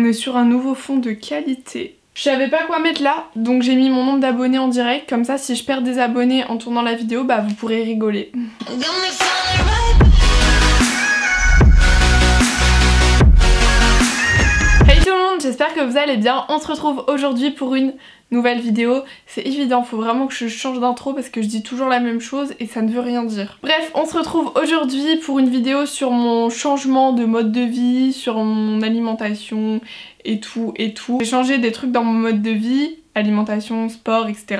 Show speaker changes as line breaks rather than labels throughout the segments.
On est sur un nouveau fond de qualité. Je savais pas quoi mettre là, donc j'ai mis mon nombre d'abonnés en direct, comme ça si je perds des abonnés en tournant la vidéo, bah vous pourrez rigoler. Hey tout le monde, j'espère que vous allez bien. On se retrouve aujourd'hui pour une nouvelle vidéo. C'est évident, faut vraiment que je change d'intro parce que je dis toujours la même chose et ça ne veut rien dire. Bref, on se retrouve aujourd'hui pour une vidéo sur mon changement de mode de vie, sur mon alimentation et tout. J'ai changé des trucs dans mon mode de vie, alimentation, sport, etc.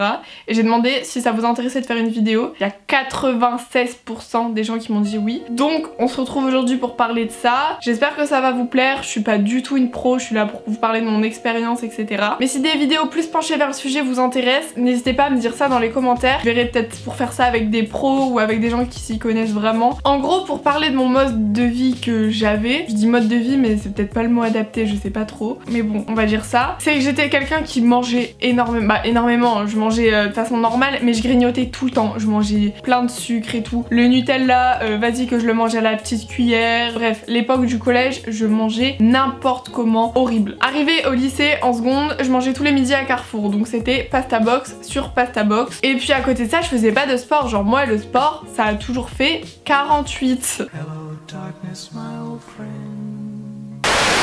Et j'ai demandé si ça vous intéressait de faire une vidéo. Il y a 96% des gens qui m'ont dit oui. Donc on se retrouve aujourd'hui pour parler de ça. J'espère que ça va vous plaire. Je suis pas du tout une pro, je suis là pour vous parler de mon expérience, etc. Mais si des vidéos plus penchées vers le sujet vous intéressent, n'hésitez pas à me dire ça dans les commentaires. Je verrai peut-être pour faire ça avec des pros ou avec des gens qui s'y connaissent vraiment. En gros, pour parler de mon mode de vie que j'avais, je dis mode de vie mais c'est peut-être pas le mot adapté, je sais pas trop. Mais bon, on va dire ça. C'est que j'étais quelqu'un qui mangeait énormément, je mangeais de façon normale mais je grignotais tout le temps, je mangeais plein de sucre et tout. Le Nutella, vas-y que je le mangeais à la petite cuillère, bref, l'époque du collège, je mangeais n'importe comment, horrible. Arrivée au lycée en seconde, je mangeais tous les midis à Carrefour, donc c'était pasta box sur pasta box. Et puis à côté de ça, je faisais pas de sport, genre moi le sport, ça a toujours fait 48. Hello, darkness, my old friend.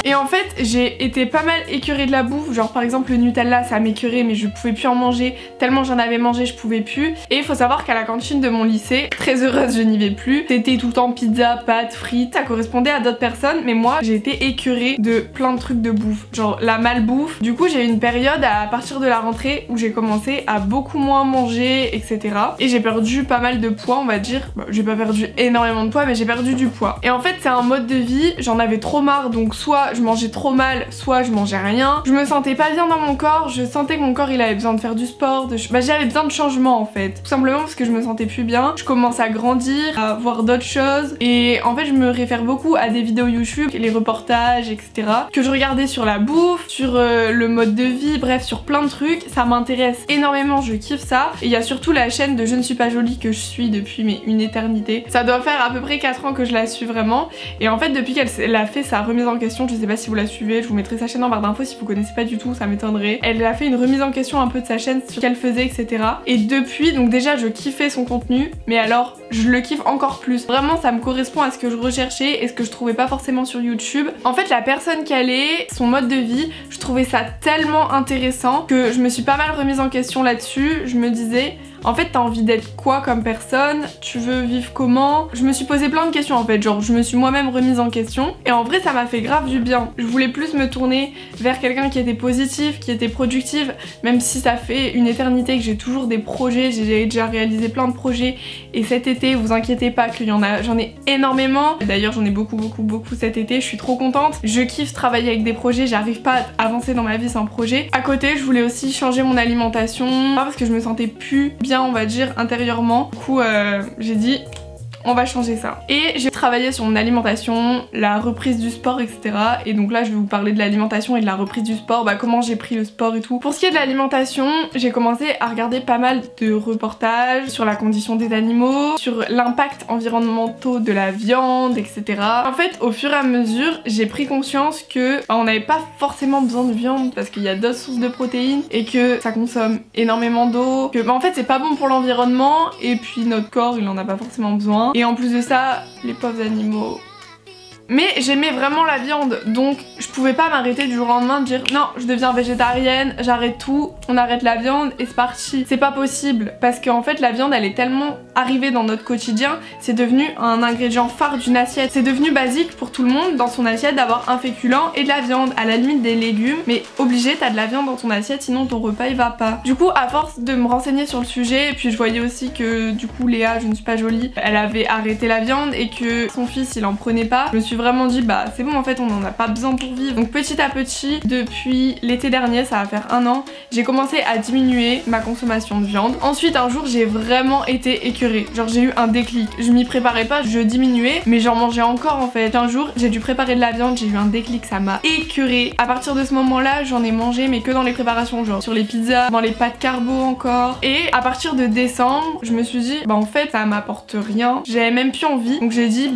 Et en fait j'ai été pas mal écœurée de la bouffe, genre par exemple le Nutella ça m'écœurait mais je pouvais plus en manger, tellement j'en avais mangé je pouvais plus. Et il faut savoir qu'à la cantine de mon lycée, très heureuse je n'y vais plus, c'était tout le temps pizza, pâtes, frites, ça correspondait à d'autres personnes mais moi j'ai été écœurée de plein de trucs de bouffe, genre la malbouffe. Du coup j'ai eu une période à partir de la rentrée où j'ai commencé à beaucoup moins manger, etc. Et j'ai perdu pas mal de poids on va dire, bon, j'ai pas perdu énormément de poids mais j'ai perdu du poids. Et en fait c'est un mode de vie, j'en avais trop marre, donc soit je mangeais trop mal, soit je mangeais rien. Je me sentais pas bien dans mon corps, je sentais que mon corps il avait besoin de faire du sport, j'avais besoin de changement en fait. Tout simplement parce que je me sentais plus bien, je commence à grandir, à voir d'autres choses et en fait je me réfère beaucoup à des vidéos YouTube, les reportages, etc. que je regardais sur la bouffe, sur le mode de vie, bref sur plein de trucs. Ça m'intéresse énormément, je kiffe ça. Et il y a surtout la chaîne de Je ne suis pas jolie que je suis depuis une éternité. Ça doit faire à peu près 4 ans que je la suis vraiment. Et en fait depuis qu'elle a fait sa remise en question, je sais pas si vous la suivez, je vous mettrai sa chaîne en barre d'infos si vous connaissez pas du tout, ça m'étonnerait. Elle a fait une remise en question un peu de sa chaîne, sur ce qu'elle faisait, etc. Et depuis, donc déjà je kiffais son contenu, mais alors je le kiffe encore plus. Vraiment ça me correspond à ce que je recherchais et ce que je trouvais pas forcément sur YouTube. En fait la personne qu'elle est, son mode de vie, je trouvais ça tellement intéressant que je me suis pas mal remise en question là-dessus. Je me disais... En fait t'as envie d'être quoi comme personne? Tu veux vivre comment? Je me suis posé plein de questions en fait, genre je me suis moi-même remise en question et en vrai ça m'a fait grave du bien. Je voulais plus me tourner vers quelqu'un qui était positif, qui était productif, même si ça fait une éternité que j'ai toujours des projets, j'ai déjà réalisé plein de projets et cet été vous inquiétez pas qu'il y en a, j'en ai énormément. D'ailleurs j'en ai beaucoup cet été, je suis trop contente. Je kiffe travailler avec des projets, j'arrive pas à avancer dans ma vie sans projet. À côté je voulais aussi changer mon alimentation parce que je me sentais plus bien on va dire intérieurement. Du coup j'ai dit on va changer ça. Et j'ai travaillé sur mon alimentation, la reprise du sport, etc. Et donc là je vais vous parler de l'alimentation et de la reprise du sport, comment j'ai pris le sport et tout. Pour ce qui est de l'alimentation, j'ai commencé à regarder pas mal de reportages sur la condition des animaux, sur l'impact environnemental de la viande, etc. En fait au fur et à mesure j'ai pris conscience que on n'avait pas forcément besoin de viande parce qu'il y a d'autres sources de protéines et que ça consomme énormément d'eau, que en fait c'est pas bon pour l'environnement et puis notre corps il en a pas forcément besoin. Et en plus de ça, les pauvres animaux... Mais j'aimais vraiment la viande, donc je pouvais pas m'arrêter du jour au lendemain de dire non, je deviens végétarienne, j'arrête tout, on arrête la viande et c'est parti. C'est pas possible, parce qu'en fait la viande elle est tellement arrivée dans notre quotidien, c'est devenu un ingrédient phare d'une assiette. C'est devenu basique pour tout le monde dans son assiette d'avoir un féculent et de la viande, à la limite des légumes, mais obligé t'as de la viande dans ton assiette sinon ton repas il va pas. Du coup à force de me renseigner sur le sujet, et puis je voyais aussi que du coup Léa, je ne suis pas jolie, elle avait arrêté la viande et que son fils il en prenait pas, je me suis vraiment dit c'est bon en fait on en a pas besoin pour vivre. Donc petit à petit, depuis l'été dernier, ça va faire 1 an, j'ai commencé à diminuer ma consommation de viande. Ensuite un jour j'ai vraiment été écœurée, genre j'ai eu un déclic, je m'y préparais pas, je diminuais mais j'en mangeais encore en fait. Un jour j'ai dû préparer de la viande, j'ai eu un déclic, ça m'a écœurée. À partir de ce moment là j'en ai mangé mais que dans les préparations, genre sur les pizzas, dans les pâtes carbo encore. Et à partir de décembre je me suis dit en fait ça m'apporte rien, j'avais même plus envie, donc j'ai dit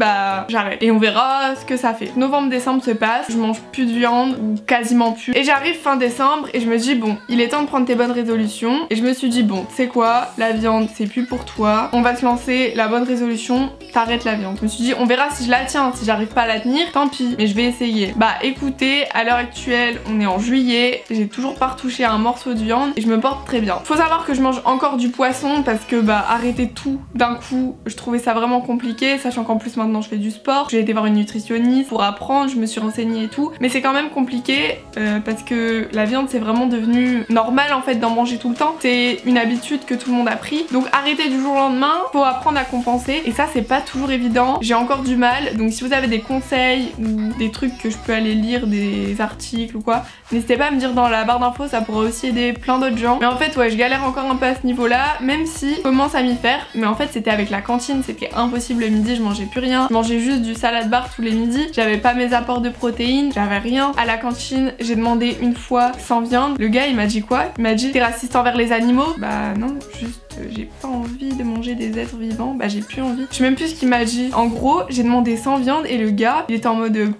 j'arrête et on verra ce que ça fait. Novembre-décembre se passe, je mange plus de viande ou quasiment plus. Et j'arrive fin décembre et je me dis bon, il est temps de prendre tes bonnes résolutions. Et je me suis dit bon, tu sais quoi, la viande c'est plus pour toi. On va se lancer la bonne résolution, t'arrêtes la viande. Je me suis dit on verra si je la tiens, si j'arrive pas à la tenir, tant pis, mais je vais essayer. Bah écoutez, à l'heure actuelle, on est en juillet, j'ai toujours pas retouché un morceau de viande et je me porte très bien. Faut savoir que je mange encore du poisson parce que bah arrêter tout d'un coup, je trouvais ça vraiment compliqué, sachant qu'en plus maintenant je fais du sport. J'ai été voir une nutritionniste pour apprendre, je me suis renseignée et tout, mais c'est quand même compliqué parce que la viande c'est vraiment devenu normal en fait d'en manger tout le temps. C'est une habitude que tout le monde a pris, donc arrêter du jour au lendemain, faut apprendre à compenser et ça c'est pas toujours évident. J'ai encore du mal, donc si vous avez des conseils ou des trucs que je peux aller lire, des articles ou quoi, n'hésitez pas à me dire dans la barre d'infos, ça pourrait aussi aider plein d'autres gens. Mais en fait ouais, je galère encore un peu à ce niveau là, même si je commence à m'y faire, mais en fait c'était avec la cantine, c'était impossible. Le midi je mangeais plus rien, je mangeais juste du salade bar tous les midis, j'avais pas mes apports de protéines, j'avais rien. À la cantine j'ai demandé une fois sans viande, le gars il m'a dit quoi? Il m'a dit t'es raciste envers les animaux? Bah non, juste j'ai pas envie de manger des êtres vivants, bah j'ai plus envie. Je sais même plus ce qu'il m'a dit. En gros j'ai demandé sans viande et le gars il était en mode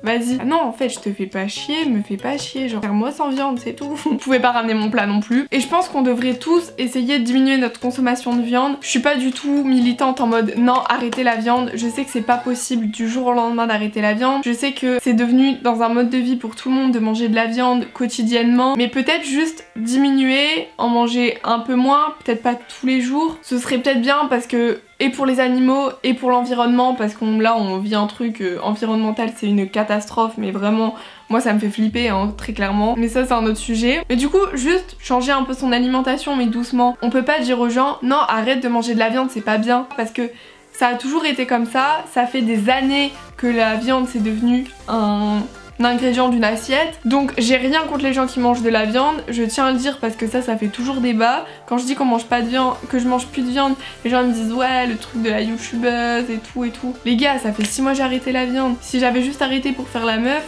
vas-y. Ah non, en fait, je te fais pas chier, me fais pas chier, genre moi sans viande, c'est tout. Vous pouvez pas ramener mon plat non plus. Et je pense qu'on devrait tous essayer de diminuer notre consommation de viande. Je suis pas du tout militante en mode non, arrêtez la viande. Je sais que c'est pas possible du jour au lendemain d'arrêter la viande. Je sais que c'est devenu dans un mode de vie pour tout le monde de manger de la viande quotidiennement. Mais peut-être juste diminuer, en manger un peu moins, peut-être pas tous les jours. Ce serait peut-être bien parce que et pour les animaux et pour l'environnement, parce qu'on là on vit un truc environnemental, c'est une catastrophe, mais vraiment moi ça me fait flipper hein, très clairement, mais ça c'est un autre sujet. Mais du coup juste changer un peu son alimentation, mais doucement. On peut pas dire aux gens non arrête de manger de la viande, c'est pas bien, parce que ça a toujours été comme ça fait des années que la viande c'est devenu un ingrédient d'une assiette. Donc j'ai rien contre les gens qui mangent de la viande, je tiens à le dire parce que ça fait toujours débat. Quand je dis qu'on mange pas de viande, que je mange plus de viande, les gens me disent ouais le truc de la youtubeuse et tout. Les gars, ça fait 6 mois que j'ai arrêté la viande. Si j'avais juste arrêté pour faire la meuf,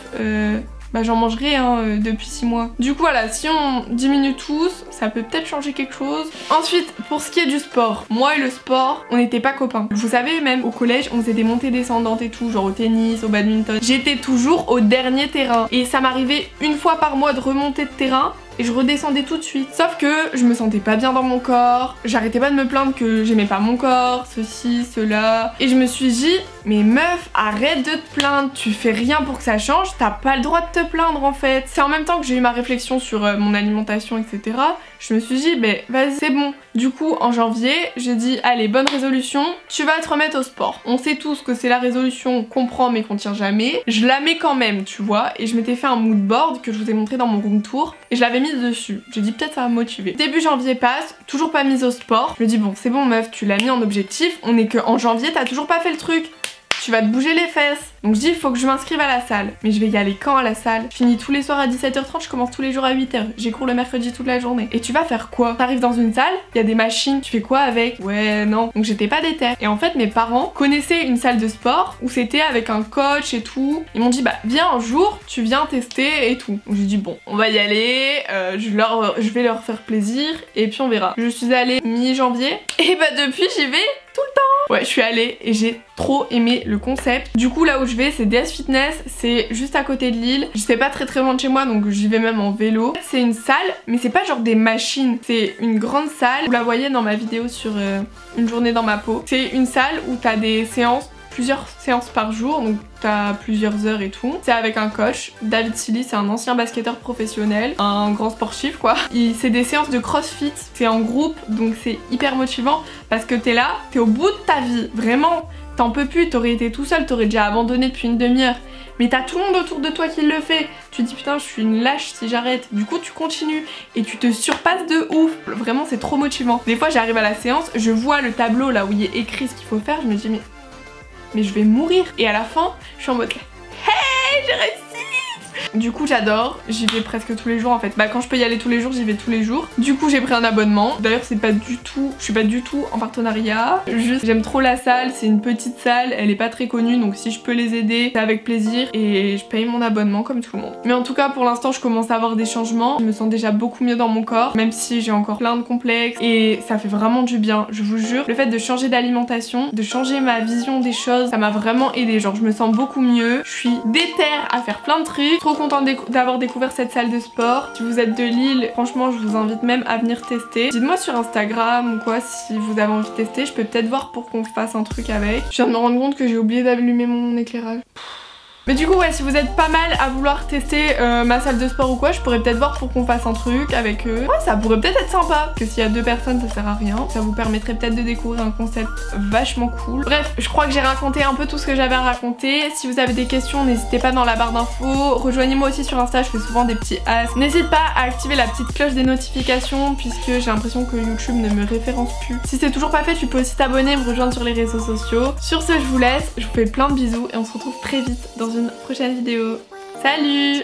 bah j'en mangerais hein, depuis 6 mois. Du coup voilà, si on diminue tous, ça peut peut-être changer quelque chose. Ensuite, pour ce qui est du sport, moi et le sport, on n'était pas copains. Vous savez, même au collège, on faisait des montées descendantes et tout, genre au tennis, au badminton. J'étais toujours au dernier terrain. Et ça m'arrivait une fois par mois de remonter de terrain et je redescendais tout de suite. Sauf que je me sentais pas bien dans mon corps, j'arrêtais pas de me plaindre que j'aimais pas mon corps, ceci, cela. Et je me suis dit, mais meuf, arrête de te plaindre, tu fais rien pour que ça change, t'as pas le droit de te plaindre en fait. C'est en même temps que j'ai eu ma réflexion sur mon alimentation, etc. Je me suis dit, mais vas-y, c'est bon. Du coup, en janvier, j'ai dit, allez, bonne résolution, tu vas te remettre au sport. On sait tous que c'est la résolution qu'on prend mais qu'on tient jamais. Je la mets quand même, tu vois, et je m'étais fait un mood board que je vous ai montré dans mon room tour, et je l'avais mise dessus. J'ai dit peut-être ça va me motiver. Début janvier passe, toujours pas mise au sport. Je me dis bon c'est bon meuf, tu l'as mis en objectif, on est que en janvier, t'as toujours pas fait le truc. Tu vas te bouger les fesses. Donc je dis il faut que je m'inscrive à la salle. Mais je vais y aller quand à la salle? Je finis tous les soirs à 17h30, je commence tous les jours à 8h. J'ai cours le mercredi toute la journée. Et tu vas faire quoi? T'arrives dans une salle, il y a des machines, tu fais quoi avec? Ouais non. Donc j'étais pas déter. Et en fait mes parents connaissaient une salle de sport où c'était avec un coach et tout. Ils m'ont dit bah viens un jour, tu viens tester et tout. Donc j'ai dit bon on va y aller, je vais leur faire plaisir et puis on verra. Je suis allée mi-janvier et bah depuis j'y vais tout le temps. Ouais, je suis allée et j'ai trop aimé le concept. Du coup, là où je vais, c'est DS Fitness, c'est juste à côté de Lille. Je sais pas très loin de chez moi, donc j'y vais même en vélo. C'est une salle, mais c'est pas genre des machines. C'est une grande salle. Vous la voyez dans ma vidéo sur une journée dans ma peau. C'est une salle où t'as des séances, plusieurs séances par jour, donc t'as plusieurs heures et tout. C'est avec un coach, David Silly, c'est un ancien basketteur professionnel, un grand sportif quoi. C'est des séances de crossfit, c'est en groupe, donc c'est hyper motivant parce que t'es là, t'es au bout de ta vie, vraiment, t'en peux plus, t'aurais été tout seul, t'aurais déjà abandonné depuis une demi-heure. Mais t'as tout le monde autour de toi qui le fait. Tu te dis putain je suis une lâche si j'arrête. Du coup tu continues et tu te surpasses de ouf. Vraiment c'est trop motivant. Des fois j'arrive à la séance, je vois le tableau là où il est écrit ce qu'il faut faire, je me dis mais je vais mourir. Et à la fin, je suis en mode hey, j'ai réussi. Du coup j'adore, j'y vais presque tous les jours en fait. Bah quand je peux y aller tous les jours, j'y vais tous les jours. Du coup j'ai pris un abonnement. D'ailleurs c'est pas du tout, je suis pas du tout en partenariat. Juste j'aime trop la salle, c'est une petite salle, elle est pas très connue donc si je peux les aider, c'est avec plaisir et je paye mon abonnement comme tout le monde. Mais en tout cas pour l'instant je commence à avoir des changements. Je me sens déjà beaucoup mieux dans mon corps, même si j'ai encore plein de complexes et ça fait vraiment du bien, je vous jure. Le fait de changer d'alimentation, de changer ma vision des choses, ça m'a vraiment aidé. Genre je me sens beaucoup mieux, je suis déter à faire plein de trucs. Trop contente d'avoir découvert cette salle de sport. Si vous êtes de Lille, franchement je vous invite même à venir tester. Dites-moi sur Instagram ou quoi si vous avez envie de tester, je peux peut-être voir pour qu'on fasse un truc avec. Je viens de me rendre compte que j'ai oublié d'allumer mon éclairage. Mais du coup ouais, si vous êtes pas mal à vouloir tester ma salle de sport ou quoi, je pourrais peut-être voir pour qu'on fasse un truc avec eux. Ouais, ça pourrait peut-être être sympa, parce que s'il y a 2 personnes ça sert à rien. Ça vous permettrait peut-être de découvrir un concept vachement cool. Bref, je crois que j'ai raconté un peu tout ce que j'avais à raconter. Si vous avez des questions, n'hésitez pas dans la barre d'infos. Rejoignez-moi aussi sur Insta, je fais souvent des petits as. N'hésite pas à activer la petite cloche des notifications, puisque j'ai l'impression que YouTube ne me référence plus. Si c'est toujours pas fait, tu peux aussi t'abonner, me rejoindre sur les réseaux sociaux. Sur ce, je vous laisse, je vous fais plein de bisous et on se retrouve très vite dans une prochaine vidéo. Salut!